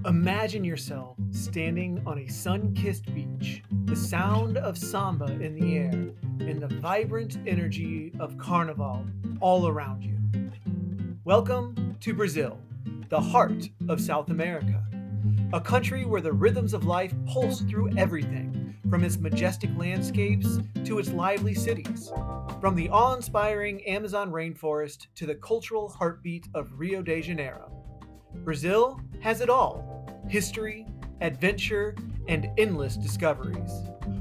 Imagine yourself standing on a sun-kissed beach, the sound of samba in the air, and the vibrant energy of carnival all around you. Welcome to Brazil, the heart of South America, a country where the rhythms of life pulse through everything, from its majestic landscapes to its lively cities, from the awe-inspiring Amazon rainforest to the cultural heartbeat of Rio de Janeiro. Brazil has it all: history, adventure, and endless discoveries.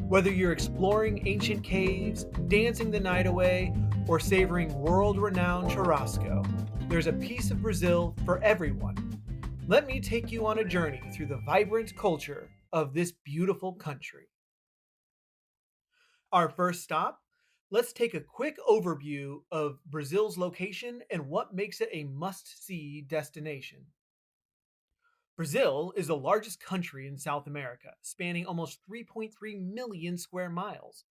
Whether you're exploring ancient caves, dancing the night away, or savoring world renowned churrasco, there's a piece of Brazil for everyone. Let me take you on a journey through the vibrant culture of this beautiful country. Our first stop, let's take a quick overview of Brazil's location and what makes it a must see destination. Brazil is the largest country in South America, spanning almost 3.3 million square miles.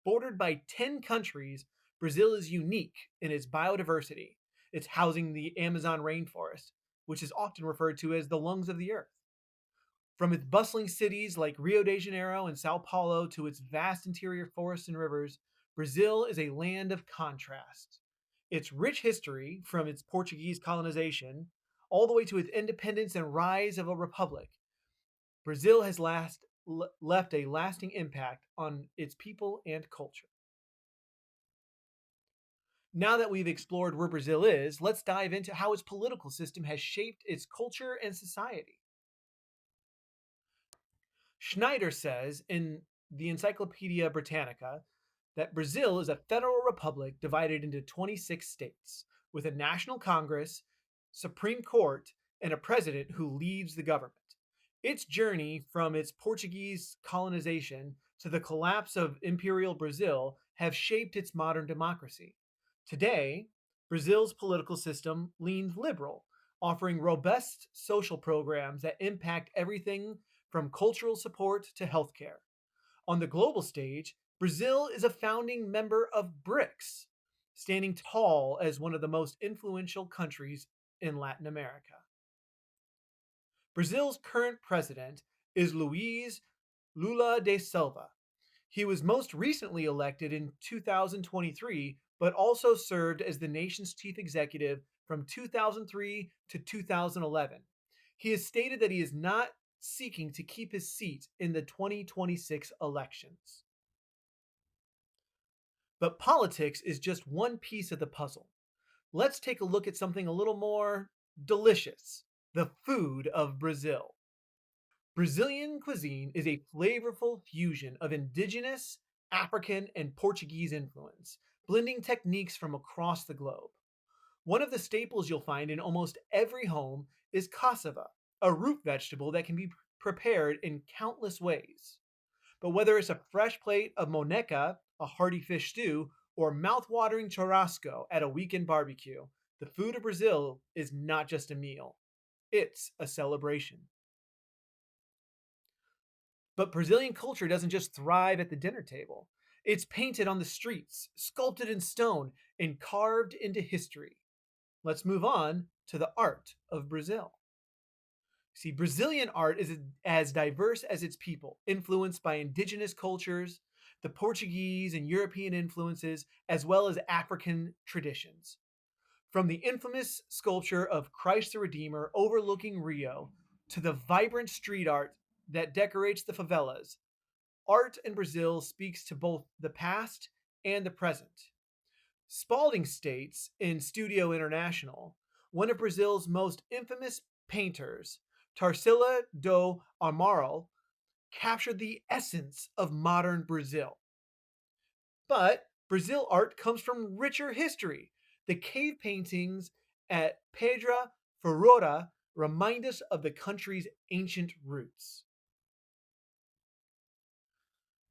Bordered by 10 countries, Brazil is unique in its biodiversity. It's housing the Amazon rainforest, which is often referred to as the lungs of the earth. From its bustling cities like Rio de Janeiro and Sao Paulo to its vast interior forests and rivers, Brazil is a land of contrast. Its rich history, from its Portuguese colonization all the way to its independence and rise of a republic, Brazil has left a lasting impact on its people and culture. Now that we've explored where Brazil is, let's dive into how its political system has shaped its culture and society. Schneider says in the Encyclopedia Britannica that Brazil is a federal republic divided into 26 states, with a national Congress, Supreme Court, and a president who leads the government. Its journey from its Portuguese colonization to the collapse of Imperial Brazil have shaped its modern democracy. Today, Brazil's political system leans liberal, offering robust social programs that impact everything from cultural support to healthcare. On the global stage, Brazil is a founding member of BRICS, standing tall as one of the most influential countries in Latin America. Brazil's current president is Luiz Lula da Silva. He was most recently elected in 2023, but also served as the nation's chief executive from 2003 to 2011. He has stated that he is not seeking to keep his seat in the 2026 elections. But politics is just one piece of the puzzle. Let's take a look at something a little more delicious: the food of Brazil. Brazilian cuisine is a flavorful fusion of indigenous, African, and Portuguese influence, blending techniques from across the globe. One of the staples you'll find in almost every home is cassava, a root vegetable that can be prepared in countless ways. But whether it's a fresh plate of moneca, a hearty fish stew, or mouth-watering churrasco at a weekend barbecue, the food of Brazil is not just a meal, it's a celebration. But Brazilian culture doesn't just thrive at the dinner table. It's painted on the streets, sculpted in stone, and carved into history. Let's move on to the art of Brazil. See, Brazilian art is as diverse as its people, influenced by indigenous cultures, the Portuguese and European influences, as well as African traditions. From the infamous sculpture of Christ the Redeemer overlooking Rio to the vibrant street art that decorates the favelas, art in Brazil speaks to both the past and the present. Spalding states in Studio International, one of Brazil's most infamous painters, Tarsila do Amaral, captured the essence of modern Brazil. But Brazil art comes from richer history. The cave paintings at Pedra Furada remind us of the country's ancient roots.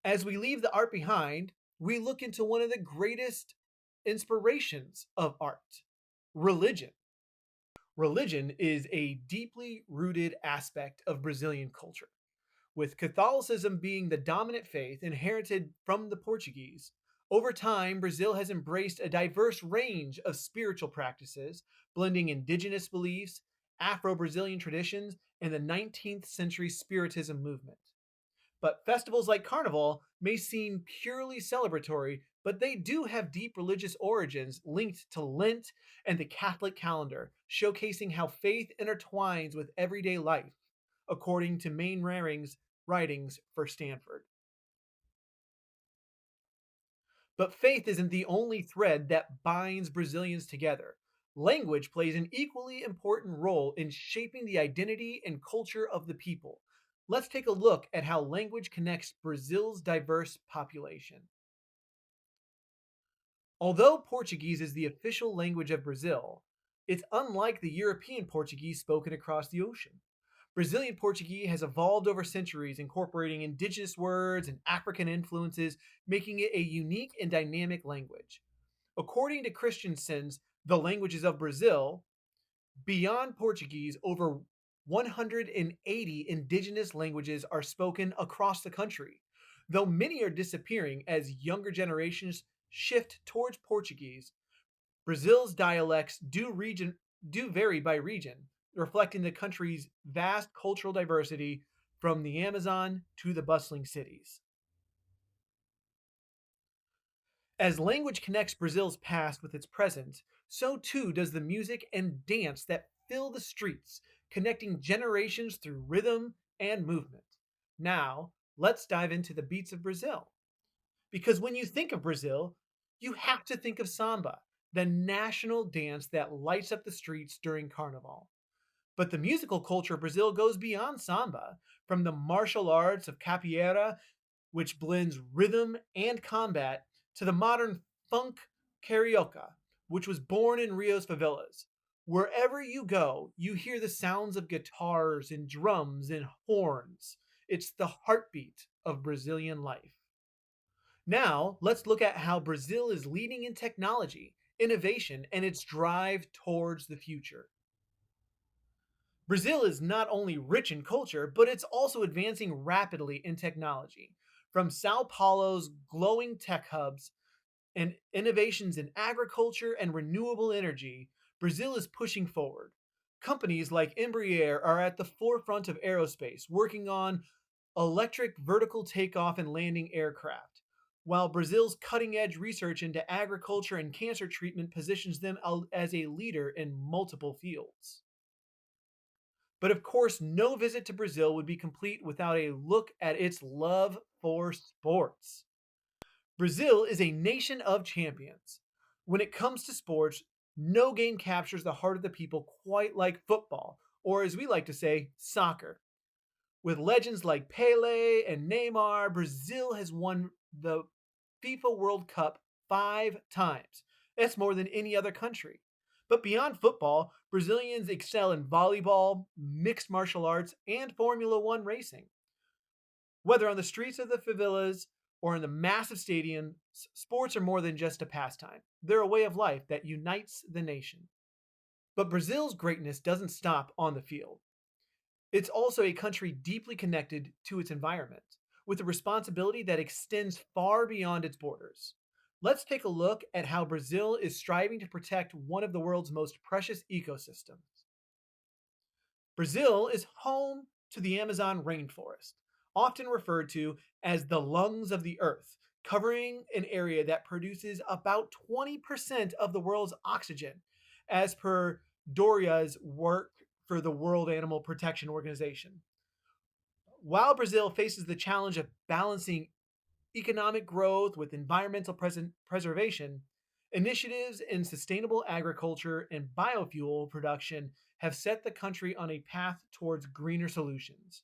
As we leave the art behind, we look into one of the greatest inspirations of art: religion. Religion is a deeply rooted aspect of Brazilian culture, with Catholicism being the dominant faith inherited from the Portuguese. Over time, Brazil has embraced a diverse range of spiritual practices, blending indigenous beliefs, Afro Brazilian traditions, and the 19th century Spiritism movement. But festivals like Carnival may seem purely celebratory, but they do have deep religious origins linked to Lent and the Catholic calendar, showcasing how faith intertwines with everyday life, according to Main Raring's writings for Stanford. But faith isn't the only thread that binds Brazilians together. Language plays an equally important role in shaping the identity and culture of the people. Let's take a look at how language connects Brazil's diverse population. Although Portuguese is the official language of Brazil, it's unlike the European Portuguese spoken across the ocean. Brazilian Portuguese has evolved over centuries, incorporating indigenous words and African influences, making it a unique and dynamic language. According to Christensen's The Languages of Brazil, beyond Portuguese, over 180 indigenous languages are spoken across the country, though many are disappearing as younger generations shift towards Portuguese. Brazil's dialects do vary by region, reflecting the country's vast cultural diversity from the Amazon to the bustling cities. As language connects Brazil's past with its present, so too does the music and dance that fill the streets, connecting generations through rhythm and movement. Now, let's dive into the beats of Brazil. Because when you think of Brazil, you have to think of samba, the national dance that lights up the streets during Carnival. But the musical culture of Brazil goes beyond samba, from the martial arts of capoeira, which blends rhythm and combat, to the modern funk carioca, which was born in Rio's favelas. Wherever you go, you hear the sounds of guitars and drums and horns. It's the heartbeat of Brazilian life. Now, let's look at how Brazil is leading in technology, innovation, and its drive towards the future. Brazil is not only rich in culture, but it's also advancing rapidly in technology. From Sao Paulo's glowing tech hubs and innovations in agriculture and renewable energy, Brazil is pushing forward. Companies like Embraer are at the forefront of aerospace, working on electric vertical takeoff and landing aircraft, while Brazil's cutting edge research into agriculture and cancer treatment positions them as a leader in multiple fields. But of course, no visit to Brazil would be complete without a look at its love for sports. Brazil is a nation of champions. When it comes to sports, no game captures the heart of the people quite like football, or as we like to say, soccer. With legends like Pele and Neymar, Brazil has won the FIFA World Cup 5 times. That's more than any other country. But beyond football, Brazilians excel in volleyball, mixed martial arts, and Formula One racing. Whether on the streets of the favelas or in the massive stadiums, sports are more than just a pastime. They're a way of life that unites the nation. But Brazil's greatness doesn't stop on the field. It's also a country deeply connected to its environment, with a responsibility that extends far beyond its borders. Let's take a look at how Brazil is striving to protect one of the world's most precious ecosystems. Brazil is home to the Amazon rainforest, often referred to as the lungs of the earth, covering an area that produces about 20% of the world's oxygen, as per Doria's work for the World Animal Protection Organization. While Brazil faces the challenge of balancing economic growth with environmental preservation, initiatives in sustainable agriculture and biofuel production have set the country on a path towards greener solutions.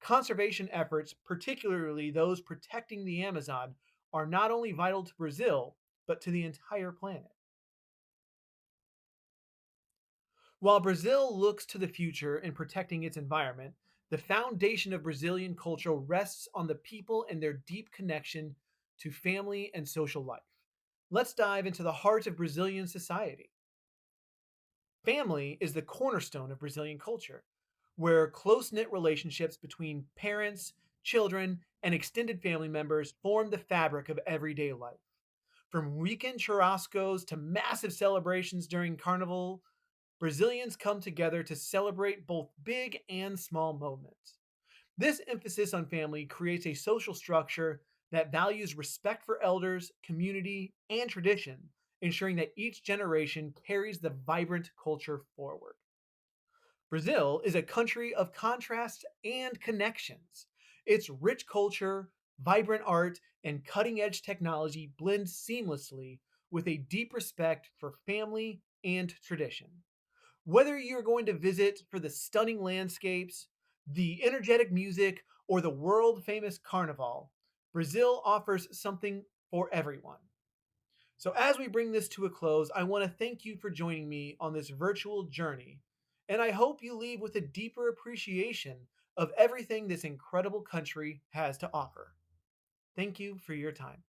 Conservation efforts, particularly those protecting the Amazon, are not only vital to Brazil, but to the entire planet. While Brazil looks to the future in protecting its environment, the foundation of Brazilian culture rests on the people and their deep connection to family and social life. Let's dive into the heart of Brazilian society. Family is the cornerstone of Brazilian culture, where close knit relationships between parents, children, and extended family members form the fabric of everyday life. From weekend churrascos to massive celebrations during Carnival, Brazilians come together to celebrate both big and small moments. This emphasis on family creates a social structure that values respect for elders, community, and tradition, ensuring that each generation carries the vibrant culture forward. Brazil is a country of contrasts and connections. Its rich culture, vibrant art, and cutting edge technology blend seamlessly with a deep respect for family and tradition. Whether you're going to visit for the stunning landscapes, the energetic music, or the world famous carnival, Brazil offers something for everyone. So, as we bring this to a close, I want to thank you for joining me on this virtual journey, and I hope you leave with a deeper appreciation of everything this incredible country has to offer. Thank you for your time.